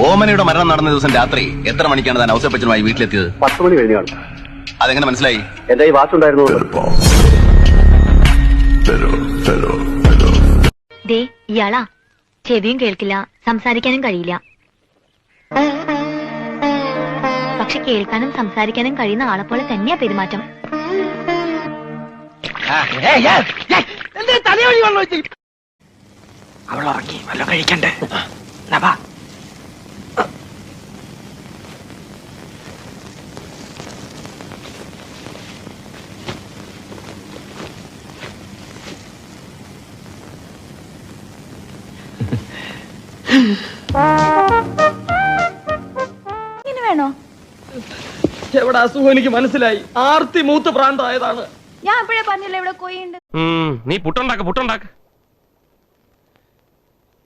ഓമനയുടെ മരണം നടന്ന ദിവസം രാത്രി എത്ര മണിക്കാണ് താൻ ഔസേപ്പച്ചനുമായി വീട്ടിലെത്തിയത്? 10 മണി കഴിഞ്ഞാണ്. അതെങ്ങനെ മനസ്സിലായി? എന്റെ ഈ വാച്ച് ഉണ്ടായിരുന്നു. ഇയാളാ ചെവിയും കേൾക്കില്ല, സംസാരിക്കാനും കഴിയില്ല. പക്ഷെ കേൾക്കാനും സംസാരിക്കാനും കഴിയുന്ന ആളെ പോലെ തന്നെയാ പെരുമാറ്റം. അവളുറങ്ങി വല്ല കഴിക്കണ്ടേ? വേണോ? എവിടെ അസുഖം എനിക്ക് മനസ്സിലായി. ആർത്തി മൂത്ത് പ്രാന്തായതാണ്. ഞാൻ എപ്പോഴേ പറഞ്ഞില്ല ഇവിടെ കോയിണ്ട്. നീ പുട്ടുണ്ടാക്ക.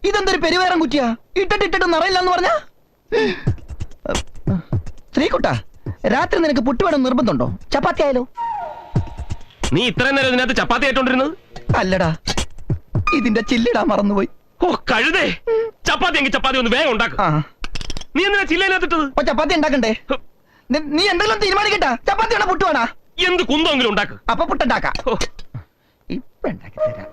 ഇതെന്തൊരു പെരുവേരം കുറ്റിയാ? ഇട്ടിട്ട് നിറയില്ലെന്ന് പറഞ്ഞ ശ്രീകുട്ട, രാത്രി നിനക്ക് പുട്ടുവേണം നിർബന്ധമുണ്ടോ? ചപ്പാത്തി ആയാലോ? നീ ഇത്രയും നേരം ഇതിനകത്ത് ചപ്പാത്തി ആയിട്ടോണ്ടിരുന്നത്? അല്ലടാ, ഇതിന്റെ ചില്ലിടാൻ മറന്നുപോയി. ഓ കഴുതേ, ചപ്പാത്തി എങ്കിൽ ചപ്പാത്തി ഒന്ന് വേഗം ഉണ്ടാക്ക. നീ എന്തിനാ ചില്ലയിനകത്തിട്ടത്? ചപ്പാത്തി ഉണ്ടാക്കണ്ടേ? നീ എന്തെങ്കിലും തീരുമാനിക്കട്ടാ? ചപ്പാത്തി വേണോ പുട്ട് വേണോ? എന്ത് കുന്തമെങ്കിലും ഉണ്ടാക്ക്. അപ്പൊ പുട്ടുണ്ടാക്കാം. ഇപ്പൊ ഉണ്ടാക്കി തരാം.